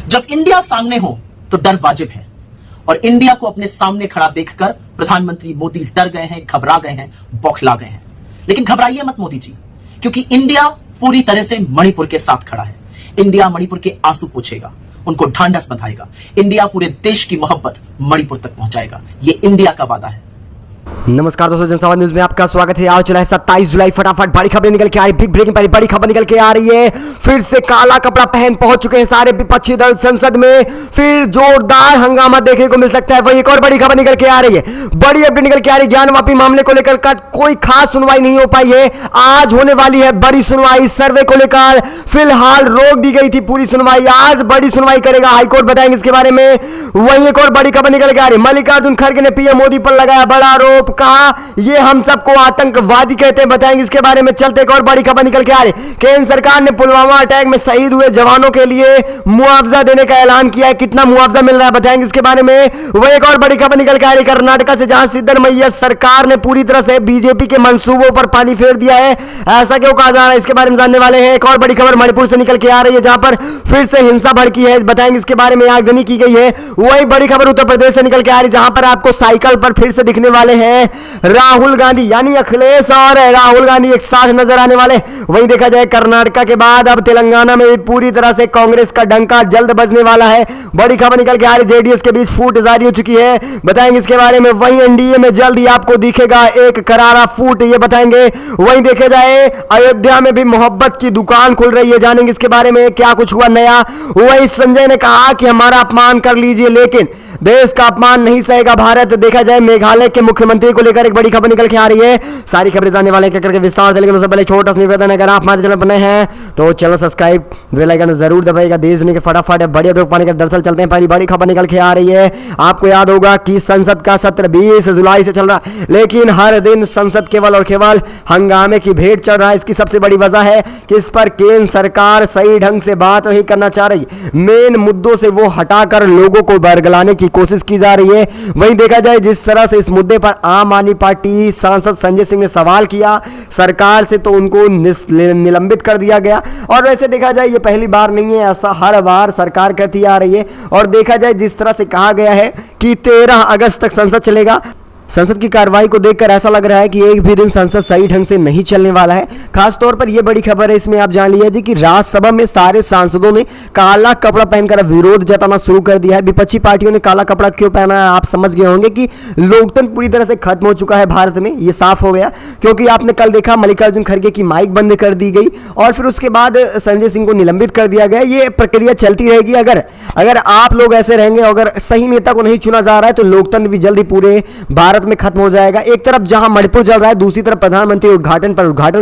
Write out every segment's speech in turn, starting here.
जब इंडिया सामने हो तो डर वाजिब है, और इंडिया को अपने सामने खड़ा देखकर प्रधानमंत्री मोदी डर गए हैं, घबरा गए हैं, बौखला गए हैं। लेकिन घबराइए मत मोदी जी, क्योंकि इंडिया पूरी तरह से मणिपुर के साथ खड़ा है। इंडिया मणिपुर के आंसू पोंछेगा, उनको ढांढस बंधाएगा। इंडिया पूरे देश की मोहब्बत मणिपुर तक पहुंचाएगा। ये इंडिया का वादा है। नमस्कार दोस्तों, जनसंवाद न्यूज में आपका स्वागत है। आज चला है 27 जुलाई। फटाफट बड़ी खबरें निकल के आ रही, बिग ब्रेकिंग पहली बड़ी खबर निकल के आ रही है। फिर से काला कपड़ा पहन पहुंच चुके हैं सारे विपक्षी दल संसद में। फिर जोरदार हंगामा देखने को मिल सकता है। वही एक और बड़ी खबर निकल के आ रही है, बड़ी अपडेट निकल के आ रही है। ज्ञानवापी मामले को लेकर कोई खास सुनवाई नहीं हो पाई है। आज होने वाली है बड़ी सुनवाई। सर्वे को लेकर फिलहाल रोक दी गई थी पूरी सुनवाई, आज बड़ी सुनवाई करेगा हाईकोर्ट, बताएंगे इसके बारे में। वही एक और बड़ी खबर निकल के आ रही है। मल्लिकार्जुन खड़गे ने पीएम मोदी पर लगाया बड़ा आरोप, कहा ये हम सबको आतंकवादी कहते हैं, बताएंगे इसके बारे में। चलते एक और बड़ी खबर निकल के आ रही है। केंद्र सरकार ने पुलवामा अटैक में शहीद हुए जवानों के लिए मुआवजा देने का ऐलान किया है। कितना मुआवजा मिल रहा है, बताएंगे इसके बारे में। वह एक और बड़ी खबर निकल के आ रही है कर्नाटक से, जहां सिद्धरमैया सरकार ने पूरी तरह से बीजेपी के मंसूबों पर पानी फेर दिया है। ऐसा क्यों कहा जा रहा है, इसके बारे में जानने वाले हैं। एक और बड़ी खबर मणिपुर से निकल के आ रही है, जहां पर फिर से हिंसा भड़की है, बताएंगे इसके बारे में। आगजनी की गई है। वही बड़ी खबर उत्तर प्रदेश से निकल के आ रही है, जहां पर आपको साइकिल पर फिर से दिखने वाले हैं राहुल गांधी, यानी अखिलेश और राहुल गांधी एक साथ नजर आने वाले। वहीं देखा जाए कर्नाटक के बाद अब तेलंगाना में भी पूरी तरह से कांग्रेस का डंका जल्द बजने वाला है। बड़ी खबर निकल के आ रही, जेडीएस के बीच फूट जारी हो चुकी है, बताएंगे इसके बारे में। वहीं एनडीए में जल्द ही आपको दिखेगा एक करारा फूट, ये बताएंगे। वहीं देखा जाए अयोध्या में भी मोहब्बत की दुकान खुल रही है, जानेंगे इसके बारे में क्या कुछ हुआ नया। वहीं संजय ने कहा कि हमारा अपमान कर लीजिए, लेकिन देश का अपमान नहीं सहेगा भारत। देखा जाए मेघालय के मुख्यमंत्री को लेकर एक बड़ी खबर निकल के आ रही है। सारी खबरें जानने वाले हैं करके विस्तार से, लेकिन उससे पहले छोटा सा निवेदन है, अगर आप हमारे चैनल पर नए हैं तो चैनल सब्सक्राइब, बेल आइकन जरूर दबाइएगा। देश दुनिया के फटाफट बड़ी अपडेट पाने के दरअसल चलते हैं। पहली बड़ी खबर निकल के आ रही है। आपको याद होगा कि संसद का सत्र 20 जुलाई से चल रहा है, लेकिन हर दिन संसद केवल और केवल हंगामे की भेंट चढ़ रहा है। इसकी सबसे बड़ी वजह है कि इस पर केंद्र सरकार सही ढंग से बात नहीं करना चाह रही। मेन मुद्दों से वो हटाकर लोगों को बरगलाने की कोशिश की जा रही है। वहीं देखा जाए जिस तरह से इस मुद्दे पर आम आदमी पार्टी सांसद संजय सिंह ने सवाल किया सरकार से, तो उनको निलंबित कर दिया गया। और वैसे देखा जाए ये पहली बार नहीं है, ऐसा हर बार सरकार करती आ रही है। और देखा जाए जिस तरह से कहा गया है कि 13 अगस्त तक संसद चलेगा, संसद की कार्रवाई को देखकर ऐसा लग रहा है कि एक भी दिन संसद सही ढंग से नहीं चलने वाला है। खास तौर पर यह बड़ी खबर है, इसमें आप जान लीजिए कि राज्यसभा में सारे सांसदों ने काला कपड़ा पहनकर विरोध जताना शुरू कर दिया है। विपक्षी पार्टियों ने काला कपड़ा क्यों पहना है, आप समझ गए होंगे कि लोकतंत्र पूरी तरह से खत्म हो चुका है भारत में, ये साफ हो गया। क्योंकि आपने कल देखा मल्लिकार्जुन खड़गे की माइक बंद कर दी गई और फिर उसके बाद संजय सिंह को निलंबित कर दिया गया। ये प्रक्रिया चलती रहेगी। अगर आप लोग ऐसे रहेंगे, अगर सही नेता को नहीं चुना जा रहा है, तो लोकतंत्र भी जल्दी पूरे भारत में खत्म हो जाएगा। एक तरफ जहां मणिपुर चल रहा है, दूसरी तरफ प्रधानमंत्री उद्घाटन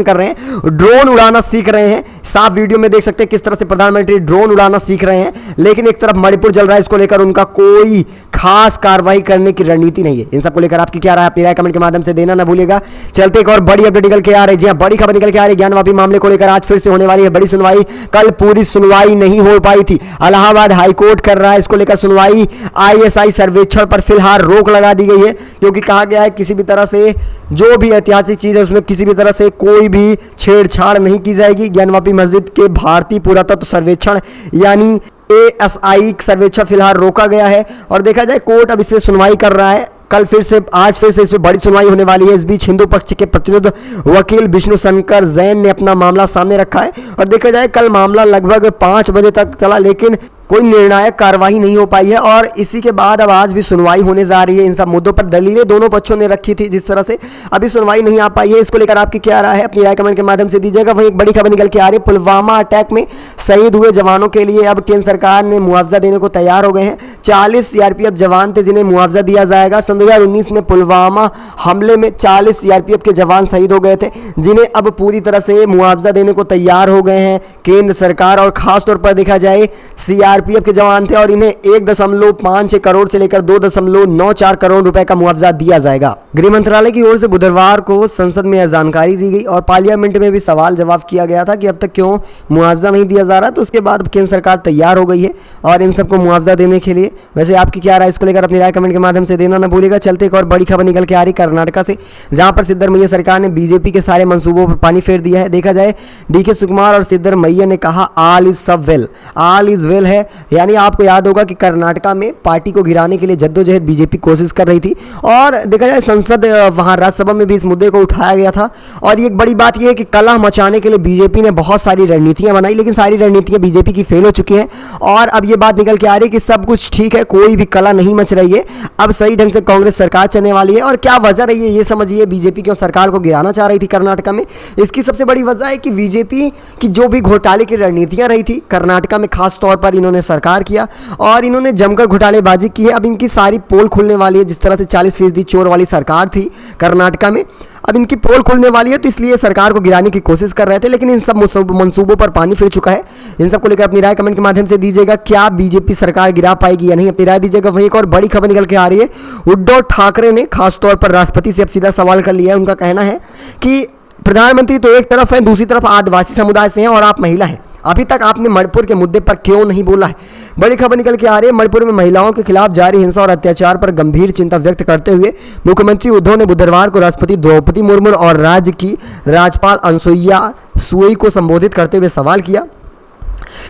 कर रहे हैं, ड्रोन उड़ाना सीख रहे हैं। साफ वीडियो में देख सकते हैं किस तरह से प्रधानमंत्री ड्रोन उड़ाना सीख रहे हैं। लेकिन एक तरफ मणिपुर चल रहा है, इसको लेकर उनका कोई खास कार्रवाई करने की रणनीति नहीं है। इन सबको लेकर आपकी क्या राय, अपनी राय कमेंट के माध्यम से देना ना भूलिएगा। चलते एक और बड़ी अपडेट निकल के आ रही है, बड़ी खबर निकल के आ रही है। ज्ञानवापी मामले को लेकर आज फिर से होने वाली है बड़ी सुनवाई। कल पूरी सुनवाई नहीं हो पाई थी, इलाहाबाद हाईकोर्ट कर रहा है इसको लेकर सुनवाई। आईएसआई सर्वेक्षण पर फिलहाल रोक लगा दी गई है, क्योंकि कहा गया है किसी भी तरह से जो भी ऐतिहासिक चीज है उसमें किसी भी तरह से कोई भी छेड़छाड़ नहीं की जाएगी। ज्ञानवापी मस्जिद के भारतीय पुरातत्व सर्वेक्षण यानी ASI सर्वेक्षण फिलहाल रोका गया है। और देखा जाए कोर्ट अब इसमें सुनवाई कर रहा है। आज फिर से इस पर बड़ी सुनवाई होने वाली है। इस बीच हिंदू पक्ष के प्रतिनिधि वकील विष्णु शंकर जैन ने अपना मामला सामने रखा है। और देखा जाए कल मामला लगभग 5 बजे तक चला, लेकिन कोई निर्णायक कार्रवाई नहीं हो पाई है। और इसी के बाद अब आज भी सुनवाई होने जा रही है। इन सब मुद्दों पर दलीलें दोनों पक्षों ने रखी थी, जिस तरह से अभी सुनवाई नहीं आ पाई है। इसको लेकर आपकी क्या राय है, अपनी राय कमेंट के माध्यम से दीजिएगा। वहीं एक बड़ी खबर निकल के आ रही है, पुलवामा अटैक में शहीद हुए जवानों के लिए अब केंद्र सरकार ने मुआवजा देने को तैयार हो गए हैं। 40 सीआरपीएफ जवान थे जिन्हें मुआवजा दिया जाएगा। सन 2019 में पुलवामा हमले में 40 सीआरपीएफ के जवान शहीद हो गए थे, जिन्हें अब पूरी तरह से मुआवजा देने को तैयार हो गए हैं केंद्र सरकार। और खासतौर पर देखा जाए सीआरपीएफ के जवान थे और इन्हें 1.56 करोड़ से लेकर 2.94 करोड़ रुपए का मुआवजा दिया जाएगा। गृह मंत्रालय की ओर से बुधवार को संसद में यह जानकारी दी गई और पार्लियामेंट में भी सवाल जवाब किया गया था कि अब तक क्यों मुआवजा नहीं दिया जा रहा। तो उसके बाद केंद्र सरकार तैयार हो गई है और इन सबको मुआवजा देने के लिए। वैसे आपकी क्या राय, इसको लेकर अपनी राय कमेंट के माध्यम से देना ना भूलिएगा। चलते एक और बड़ी खबर निकल के आ रही कर्नाटक से, जहां पर सिद्धरमैया सरकार ने बीजेपी के सारे मंसूबों पर पानी फेर दिया है। देखा जाए डीके शिवकुमार और सिद्धरमैया ने कहा ऑल इज सब वेल, ऑल इज वेल है। है। यानी आपको याद होगा कि कर्नाटका में पार्टी को गिराने के लिए जद्दोजहद बीजेपी कोशिश कर रही थी और देखा जाए संसद वहाँ राज्यसभा में भी इस मुद्दे को उठाया गया था। और ये एक बड़ी बात यह है कि कलह मचाने के लिए बीजेपी ने बहुत सारी रणनीतियां बनाई, लेकिन सारी रणनीतियां बीजेपी की फेल हो चुकी हैं। और अब ये बात निकल के आ रही है कि सब कुछ ठीक है, कोई भी कलह नहीं मच रही है, अब सही ढंग से कांग्रेस सरकार चलने वाली है। और क्या वजह रही है ये समझिए, बीजेपी क्यों सरकार को गिराना चाह रही थी कर्नाटका में। इसकी सबसे बड़ी वजह है कि बीजेपी की जो भी घोटाले की रणनीतियां रही थी कर्नाटका में, खास तौर पर इन्होंने सरकार किया और इन्होंने जमकर घोटालेबाजी की है। अब इनकी सारी पोल खुलने वाली है। जिस तरह से 40% चोर वाली सरकार थी कर्नाटका में, अब इनकी पोल खुलने वाली है, तो इसलिए सरकार को गिराने की कोशिश कर रहे थे। लेकिन इन सब मंसूबों पर पानी फिर चुका है। इन सबको लेकर अपनी राय कमेंट के माध्यम से दीजिएगा। क्या बीजेपी सरकार गिरा पाएगी या नहीं, अपनी राय दीजिएगा। वहीं एक और बड़ी खबर निकल के आ रही है, उद्धव ठाकरे ने खासतौर पर राष्ट्रपति से अब सीधा सवाल कर लिया है। उनका कहना है कि प्रधानमंत्री तो एक तरफ है, दूसरी तरफ आदिवासी समुदाय से हैं और आप महिला हैं, अभी तक आपने मणिपुर के मुद्दे पर क्यों नहीं बोला है। बड़ी खबर निकल के आ रही है, मणिपुर में महिलाओं के खिलाफ जारी हिंसा और अत्याचार पर गंभीर चिंता व्यक्त करते हुए मुख्यमंत्री उद्धव ने बुधवार को राष्ट्रपति द्रौपदी मुर्मू और राज्य की राज्यपाल अनुसुईया सुई को संबोधित करते हुए सवाल किया।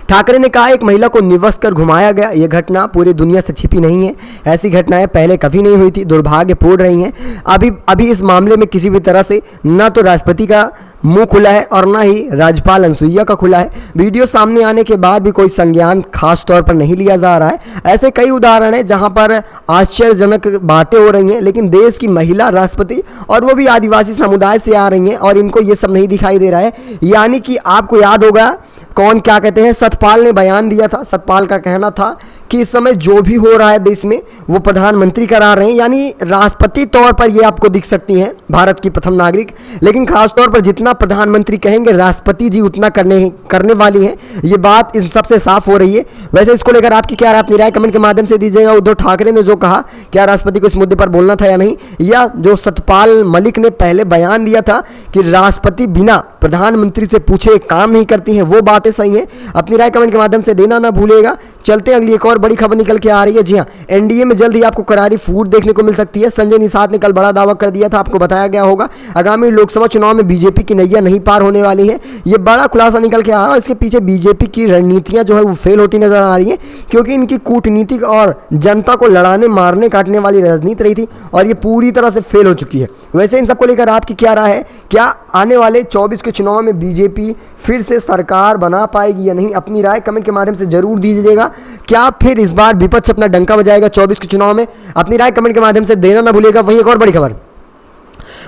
ठाकरे ने कहा, एक महिला को निवस कर घुमाया गया, यह घटना पूरी दुनिया से छिपी नहीं है। ऐसी घटनाएं पहले कभी नहीं हुई थी, दुर्भाग्यपूर्ण रही हैं। अभी इस मामले में किसी भी तरह से न तो राष्ट्रपति का मुंह खुला है और न ही राज्यपाल अनुसुईया का खुला है। वीडियो सामने आने के बाद भी कोई संज्ञान खास तौर पर नहीं लिया जा रहा है। ऐसे कई उदाहरण हैं जहां पर आश्चर्यजनक बातें हो रही हैं, लेकिन देश की महिला राष्ट्रपति और वो भी आदिवासी समुदाय से आ रही हैं और इनको ये सब नहीं दिखाई दे रहा है। यानी कि आपको याद होगा कौन क्या कहते हैं, सतपाल ने बयान दिया था। सतपाल का कहना था कि इस समय जो भी हो रहा है देश में वो प्रधानमंत्री करा रहे हैं, यानी राष्ट्रपति तौर पर ये आपको दिख सकती हैं भारत की प्रथम नागरिक, लेकिन खास तौर पर जितना प्रधानमंत्री कहेंगे राष्ट्रपति जी उतना करने वाली हैं। ये बात इन सबसे साफ हो रही है। वैसे इसको लेकर आपकी क्या राय, अपनी राय कमेंट के माध्यम से दीजिएगा। उद्धव ठाकरे ने जो कहा, क्या राष्ट्रपति को इस मुद्दे पर बोलना था या नहीं, या जो सतपाल मलिक ने पहले बयान दिया था कि राष्ट्रपति बिना प्रधानमंत्री से पूछे काम नहीं करती हैं, वो बातें सही हैं। अपनी राय कमेंट के माध्यम से देना ना भूलिएगा। चलते हैं अगली एक और बड़ी खबर निकल के आ रही है। जी हां, एनडीए में जल्द ही आपको करारी फूट देखने को मिल सकती है। संजय निषाद ने कल बड़ा दावा कर दिया था, आपको बताया गया होगा आगामी लोकसभा चुनाव में बीजेपी की नैया नहीं पार होने वाली है। ये बड़ा खुलासा निकल के आ रहा है। इसके पीछे बीजेपी की रणनीतियां जो है वो फेल होती नजर आ रही है, क्योंकि इनकी कूटनीतिक और जनता को लड़ाने मारने काटने वाली राजनीति रही थी और ये पूरी तरह से फेल हो चुकी है। वैसे इन सबको लेकर आपकी क्या राय है, क्या आने वाले 24 के चुनाव में बीजेपी फिर से सरकार बना पाएगी या नहीं, अपनी राय कमेंट के माध्यम से जरूर दीजिएगा। क्या फिर इस बार विपक्ष अपना डंका बजाएगा 24 के चुनाव में, अपनी राय कमेंट के माध्यम से देना ना भूलिएगा। वहीं एक और बड़ी खबर,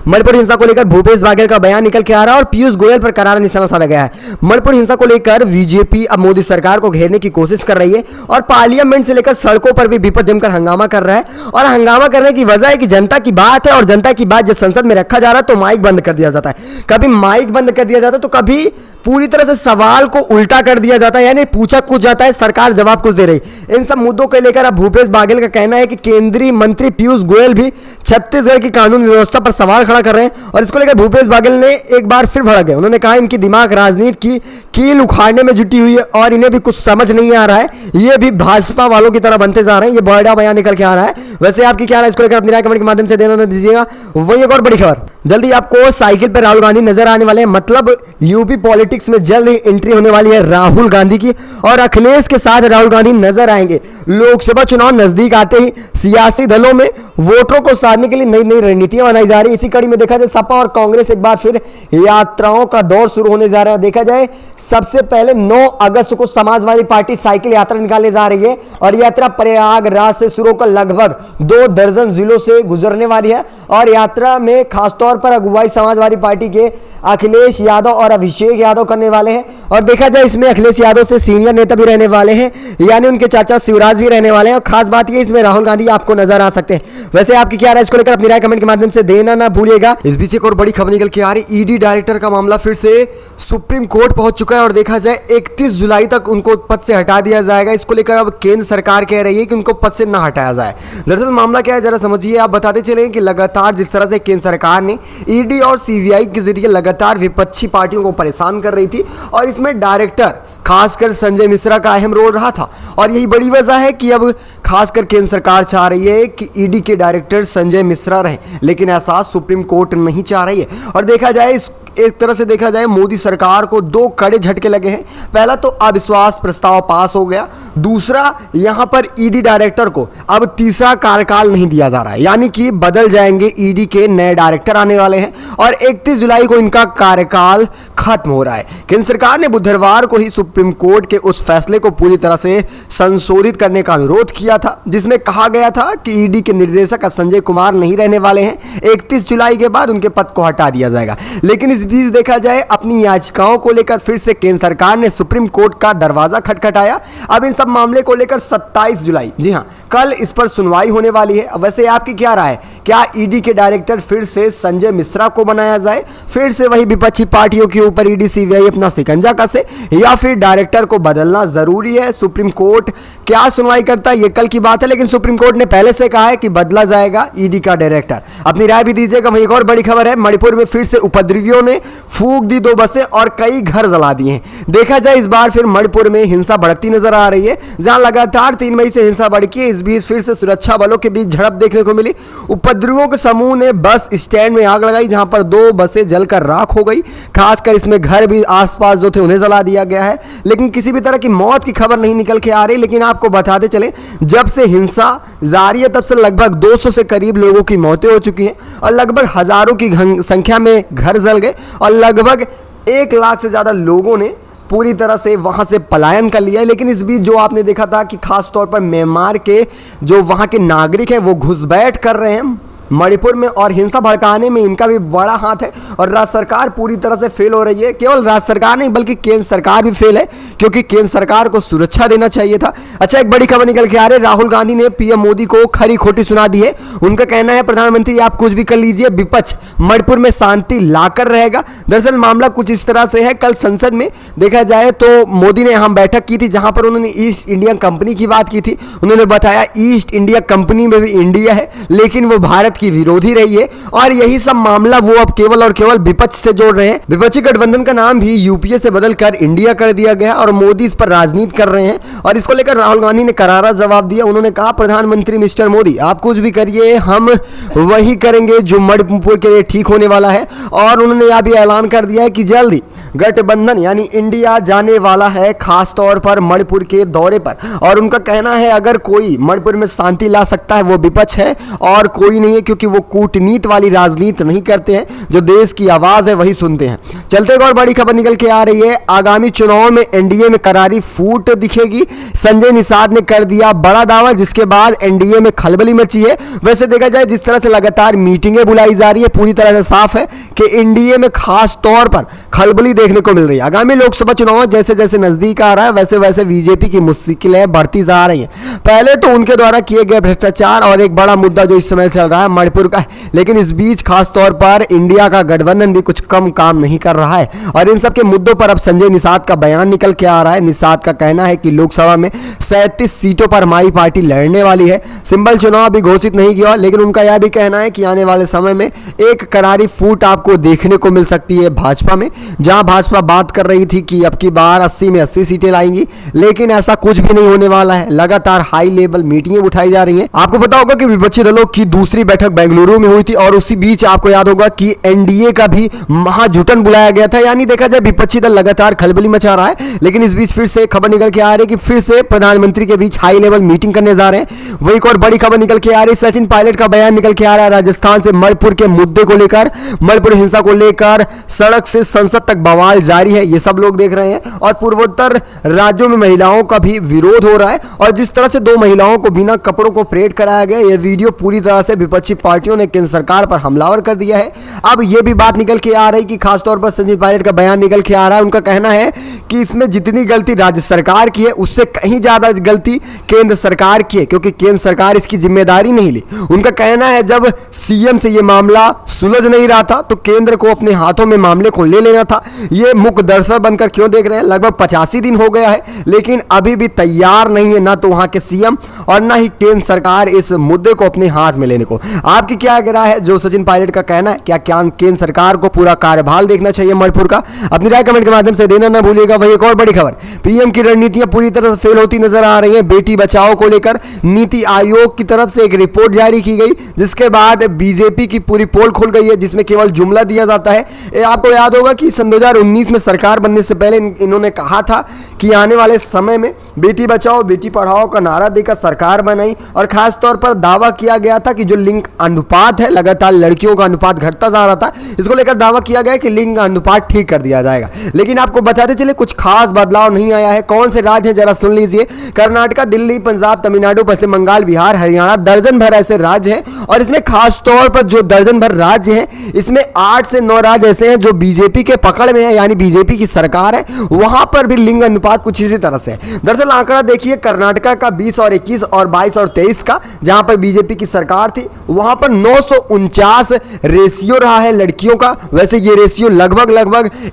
मणिपुर हिंसा को लेकर भूपेश बघेल का बयान निकल के आ रहा है और पीयूष गोयल पर करारा निशाना साधा गया है। मणिपुर हिंसा को लेकर बीजेपी अब मोदी सरकार को घेरने की कोशिश कर रही है और पार्लियामेंट से लेकर सड़कों पर भी विपक्ष जमकर हंगामा कर रहा है। और हंगामा करने की वजह है कि जनता की बात है और जनता की बात जब संसद में रखा जा रहा है तो माइक बंद कर दिया जाता है। कभी माइक बंद कर दिया जाता है तो कभी पूरी तरह से सवाल को उल्टा कर दिया जाता है, यानी पूछा कुछ जाता है, सरकार जवाब कुछ दे रही। इन सब मुद्दों को लेकर अब भूपेश बघेल का कहना है कि केंद्रीय मंत्री पीयूष गोयल भी छत्तीसगढ़ की कानून व्यवस्था पर सवाल खड़ा कर रहे हैं। और इसको लेकर भूपेश बघेल ने एक बार फिर भड़क गए। उन्होंने कहा इनकी दिमाग राजनीति की कील उखाड़ने में जुटी हुई है और इन्हें भी कुछ समझ नहीं आ रहा है, ये भी भाजपा वालों की तरह बनते जा रहे हैं। ये बड़ा बयान निकल के आ रहा है। वैसे आपकी क्या राय, इसको लेकर अपनी राय कमेंट के माध्यम से देना दीजिएगा। वही एक और बड़ी खबर, जल्दी आपको साइकिल पर राहुल गांधी नजर आने वाले हैं, मतलब यूपी पॉलिटिक्स में जल्द ही एंट्री होने वाली है राहुल गांधी की और अखिलेश के साथ राहुल गांधी नजर आएंगे। लोकसभा चुनाव नजदीक आते ही सियासी दलों में वोटरों को साधने के लिए नई नई रणनीतियां बनाई जा रही है। इसी कड़ी में देखा जाए सपा और कांग्रेस एक बार फिर यात्राओं का दौर शुरू होने जा रहा है। देखा जाए सबसे पहले 9 अगस्त को समाजवादी पार्टी साइकिल यात्रा निकालने जा रही है और यात्रा प्रयागराज से शुरू होकर लगभग 2 दर्जन जिलों से गुजरने वाली है। और यात्रा में खासतौर पर अगुवाई समाजवादी पार्टी के अखिलेश यादव और अभिषेक यादव करने वाले हैं। और देखा जाए इसमें अखिलेश यादव से सीनियर नेता भी रहने वाले हैं, यानी उनके चाचा शिवराज भी रहने वाले हैं। और खास बात यह इसमें राहुल गांधी आपको नजर आ सकते हैं। वैसे आपकी क्या राय, इसको लेकर अपनी राय कमेंट के माध्यम से देना ना भूलिएगा। इस बीच एक और बड़ी खबर निकल के आ रही, ईडी डायरेक्टर का मामला फिर से सुप्रीम कोर्ट पहुंच चुका है और देखा जाए 31 जुलाई तक उनको पद से हटा दिया जाएगा। इसको लेकर अब केंद्र सरकार कह रही है कि उनको पद से ना हटाया जाए। दरअसल मामला क्या है जरा समझिए। आप बताते चलें कि लगातार जिस तरह से केंद्र सरकार ने ईडी और सीबीआई के जरिए लगातार विपक्षी पार्टियों को परेशान कर रही थी और इसमें डायरेक्टर खासकर संजय मिश्रा का अहम रोल रहा था। और यही बड़ी वजह है कि अब खासकर केंद्र सरकार चाह रही है कि ईडी के डायरेक्टर संजय मिश्रा रहे, लेकिन ऐसा सुप्रीम कोर्ट नहीं चाह रही है। और देखा जाए एक तरह से देखा जाए मोदी सरकार को 2 कड़े झटके लगे हैं। पहला तो अविश्वास प्रस्ताव पास हो गया, दूसरा, यहां पर ईडी डायरेक्टर को अब तीसरा कार्यकाल नहीं दिया जा रहा है, यानी कि बदल जाएंगे, ईडी के नए डायरेक्टर आने वाले हैं और 31 जुलाई को इनका कार्यकाल खत्म हो रहा है। केंद्र सरकार ने बुधवार को ही सुप्रीम कोर्ट के उस फैसले को पूरी तरह से संशोधित करने का अनुरोध किया था, जिसमें कहा गया था कि ईडी के निर्देशक अब संजय कुमार नहीं रहने वाले हैं, 31 जुलाई के बाद उनके पद को हटा दिया जाएगा। लेकिन इस बीच देखा जाए, अपनी याचिकाओं को लेकर फिर से केंद्र सरकार ने सुप्रीम कोर्ट का दरवाजा खटखटाया। अब इन सब मामले को लेकर 27 जुलाई, जी हां, कल इस पर सुनवाई होने वाली है। वैसे आपकी क्या राय है, क्या ईडी के डायरेक्टर फिर से संजय मिश्रा को बनाया जाए, फिर से वही विपक्षी पार्टियों के ऊपर ईडी सीबीआई अपना शिकंजा कसे, या फिर डायरेक्टर को बदलना जरूरी है? सुप्रीम कोर्ट क्या सुनवाई करता है ये कल की बात है, लेकिन सुप्रीम कोर्ट ने पहले से कहा है कि बदला जाएगा ईडी का डायरेक्टर। अपनी राय भी दीजिएगा। वहीं एक और बड़ी खबर है, मणिपुर में फिर से उपद्रवियों ने फूंक दी 2 बसें और कई घर जला दिए हैं। देखा जाए, इस बार फिर मणिपुर में हिंसा बढ़ती नजर आ रही है, जहां लगातार 3 मई से हिंसा बढ़ी है। इस बीच फिर से सुरक्षा बलों के बीच झड़प देखने को मिली। उपद्रवियों के समूह ने बस स्टैंड में आग लगाई, जहां पर 2 बसें जलकर राख हो गई। खासकर इसमें घर भी आसपास जो थे उन्हें जला दिया गया है, लेकिन किसी भी तरह की मौत की खबर नहीं निकल के आ रही। लेकिन आपको बताते चले, जब से हिंसा जारी है तब से लगभग 200 से करीब लोगों की मौतें हो चुकी हैं और लगभग हजारों की संख्या में घर जल गए और लगभग 1 लाख से ज्यादा लोगों ने पूरी तरह से वहां से पलायन कर लिया है। लेकिन इस बीच जो आपने देखा था कि खास तौर पर म्यांमार के जो वहां के नागरिक हैं वो घुसपैठ कर रहे हैं मणिपुर में और हिंसा भड़काने में इनका भी बड़ा हाथ है और राज्य सरकार पूरी तरह से फेल हो रही है। केवल राज्य सरकार नहीं बल्कि केंद्र सरकार भी फेल है, क्योंकि केंद्र सरकार को सुरक्षा देना चाहिए था। अच्छा, एक बड़ी खबर निकल के आ रही है, राहुल गांधी ने पीएम मोदी को खरी खोटी सुना दी है। उनका कहना है, प्रधानमंत्री आप कुछ भी कर लीजिए, विपक्ष मणिपुर में शांति लाकर रहेगा। दरअसल मामला कुछ इस तरह से है, कल संसद में देखा जाए तो मोदी ने अहम बैठक की थी, जहां पर उन्होंने ईस्ट इंडिया कंपनी की बात की थी। उन्होंने बताया ईस्ट इंडिया कंपनी में भी इंडिया है, लेकिन वो भारत की विरोधी रही है और यही सब मामला वो अब केवल और केवल विपक्ष से जोड़ रहे हैं। विपक्षी गठबंधन का नाम भी यूपीए से बदलकर इंडिया कर दिया गया और मोदी इस पर राजनीति कर रहे हैं और इसको लेकर राहुल गांधी ने करारा जवाब दिया। उन्होंने कहा, प्रधानमंत्री मिस्टर मोदी आप कुछ भी करिए, हम वही करेंगे जो मणिपुर के लिए ठीक होने वाला है। और उन्होंने यह भी ऐलान कर दिया है कि जल्दी गठबंधन यानी इंडिया जाने वाला है, खास तौर पर मणिपुर के दौरे पर। और उनका कहना है, अगर कोई मणिपुर में शांति ला सकता है वो विपक्ष है और कोई नहीं है, क्योंकि वो कूटनीति वाली राजनीति नहीं करते हैं, जो देश की आवाज है वही सुनते हैं। चलते एक और बड़ी खबर निकल के आ रही है, आगामी चुनाव में एनडीए में करारी फूट दिखेगी। संजय निषाद ने कर दिया बड़ा दावा, जिसके बाद एनडीए में खलबली मची है। वैसे देखा जाए, जिस तरह से लगातार मीटिंगें बुलाई जा रही है, पूरी तरह से साफ है कि एनडीए में खास तौर पर खलबली देखने को मिल रही है। आगामी लोकसभा चुनाव जैसे जैसे नजदीक आ रहा है, वैसे वैसे बीजेपी की मुश्किलें बढ़ती जा रही हैं। पहले तो उनके द्वारा किए गए भ्रष्टाचार और एक बड़ा मुद्दा जो इस समय चल रहा है मणिपुर का, लेकिन इस बीच खास तौर पर इंडिया का गठबंधन भी कुछ कम काम नहीं कर रहा है और इन सब के मुद्दों पर अब संजय निषाद का बयान निकल के आ रहा है। निषाद का कहना है कि लोकसभा में 37 सीटों पर हमारी पार्टी लड़ने वाली है। सिंबल चुनाव अभी घोषित नहीं किया, लेकिन उनका यह भी कहना है कि आने वाले समय में एक करारी फूट आपको देखने को मिल सकती है भाजपा में, जहां भाजपा बात कर रही थी कि अब की बार 80 में 80 सीटें लाएंगी, लेकिन ऐसा कुछ भी नहीं होने वाला है। लगातार हाई लेवल मीटिंगें उठाई जा रही हैं। आपको पता होगा कि विपक्षी दलों की दूसरी बैठक बेंगलुरु में हुई थी और उसी बीच आपको याद होगा कि एनडीए का भी महाजुटन बुलाया गया था। यानी देखा जाए, विपक्षी दल लगातार खलबली मचा रहा है, लेकिन इस बीच फिर से खबर निकल के आ रही है कि फिर से प्रधानमंत्री के बीच हाई लेवल मीटिंग करने जा रहे हैं। वही एक और बड़ी खबर निकल के आ रही है, सचिन पायलट का बयान निकल के आ रहा है राजस्थान से मणिपुर के मुद्दे को लेकर, मणिपुर हिंसा को लेकर सड़क से संसद तक बवाल जारी है, ये सब लोग देख रहे हैं। और पूर्वोत्तर राज्यों में महिलाओं का भी विरोध हो रहा है और जिस तरह से 2 महिलाओं को बिना कपड़ों को परेड कराया गया, यह वीडियो पूरी तरह से विपक्षी पार्टियों ने केंद्र सरकार पर हमलावर कर दिया है। अब यह भी बात निकल के आ रही कि खासतौर पर संजय पायलट का बयान निकल के आ रहा है। उनका कहना है कि इसमें जितनी गलती राज्य सरकार की है, उससे कहीं ज्यादा गलती केंद्र सरकार की है, क्योंकि केंद्र सरकार इसकी जिम्मेदारी नहीं ली। उनका कहना है, जब सीएम से यह मामला सुलझ नहीं रहा था तो केंद्र को अपने हाथों में मामले को ले लेना था। यह मुख्य दर्शक बनकर क्यों देख रहे हैं? लगभग 85 दिन हो गया है, लेकिन अभी भी तैयार नहीं है ना तो वहां के सीएम और ना ही केंद्र सरकार इस मुद्दे को अपने हाथ में लेने को। आपकी क्या राय है जो सचिन पायलट का कहना है, क्या केंद्र सरकार को पूरा कार्यभार देखना चाहिए मणिपुर का? अपनी राय कमेंट के माध्यम से देना ना भूलिएगा। वही एक और बड़ी खबर, पीएम की रणनीतियां पूरी तरह से फेल होती नजर आ रही है। बेटी बचाओ को लेकर नीति आयोग की तरफ से एक रिपोर्ट जारी की गई, जिसके बाद बीजेपी की पूरी पोल खुल गई है, जिसमें केवल जुमला दिया जाता है। आपको याद होगा कि सन 2019 में सरकार बनने से पहले इन्होंने कहा था कि आने वाले समय में बेटी बचाओ बेटी पढ़ाओ का नारा देकर सरकार बनाई, और खास तौर पर दावा किया गया था कि जो लिंग अनुपात है, लगातार लड़कियों का अनुपात घटता जा रहा था, इसको लेकर दावा किया गया कि लिंग अनुपात ठीक कर दिया जाएगा। लेकिन आपको बताते चले कुछ खास बदलाव नहीं आया है। कौन से राज्य हैं जरा सुन लीजिए। कर्नाटक, दिल्ली, पंजाब, तमिलनाडु, पश्चिम बंगाल, बिहार, हरियाणा, दर्जन भर ऐसे राज्य हैं, और इसमें खास तौर पर जो दर्जन भर राज्य हैं, इसमें 8 से 9 राज्य ऐसे हैं जो बीजेपी के पकड़ में है, यानी बीजेपी की सरकार है, वहां पर भी लिंग अनुपात कुछ इसी तरह से है। दरअसल आंकड़ा देखिए, कर्नाटक का 20 और 21 और 22 और 23 का, जहां पर बीजेपी की सरकार थी, वहां पर 949 रेशियो रहा है लड़कियों का। वैसे ये रेशियो लगभग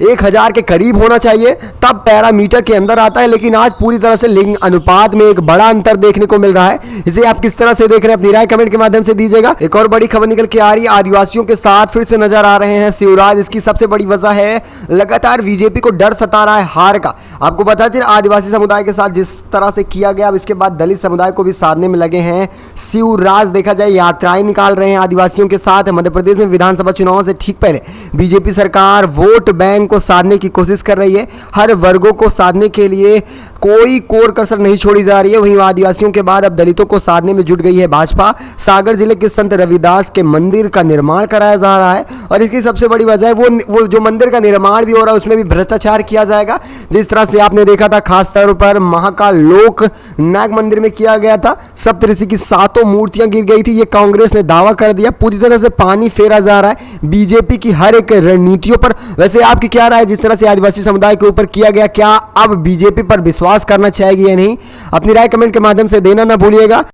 1000 के करीब होना चाहिए, तब पैरामीटर के अंदर आता है, लेकिन आज पूरी तरह से लिंग अनुपात में एक बड़ा अंतर देखने को मिल रहा है। इसे आप किस तरह से देख रहे हैं, अपनी राय कमेंट के माध्यम से दीजिएगा। एक और बड़ी खबर निकल के आ रही है, आदिवासियों के साथ फिर से नजर आ रहे हैं शिवराज। इसकी सबसे बड़ी वजह है लगातार बीजेपी को डर सता रहा है हार का। आपको बता दें, आदिवासी समुदाय के साथ जिस तरह से किया गया, अब इसके बाद दलित समुदाय को भी साधने में लगे हैं शिवराज। देखा जाए यात्राएं निकाल रहे हैं आदिवासियों के साथ। मध्य प्रदेश में विधानसभा चुनाव से ठीक पहले बीजेपी सरकार वोट बैंक को साधने की कोशिश कर रही है। हर वर्गों को साधने के लिए कोई कोर कसर नहीं छोड़ी जा रही है। वहीं आदिवासियों के बाद अब दलितों को साधने में जुट गई है भाजपा। सागर जिले के संत रविदास के मंदिर का निर्माण कराया जा रहा है, और इसकी सबसे बड़ी वजह है वो जो मंदिर का निर्माण भी हो रहा है उसमें भी भ्रष्टाचार किया जाएगा। जिस तरह से आपने देखा था खास तौर पर महाकाल लोक नाग मंदिर में किया गया था, सप्तऋषि की 7 मूर्तियां गिर गई थी, ये कांग्रेस ने दावा कर दिया। पूरी तरह से पानी फेरा जा रहा है बीजेपी की हर एक रणनीतियों पर। वैसे आपकी क्या राय है जिस तरह से आदिवासी समुदाय के ऊपर किया गया, क्या अब बीजेपी पर विश्वास करना चाहिए या नहीं? अपनी राय कमेंट के माध्यम से देना ना भूलिएगा।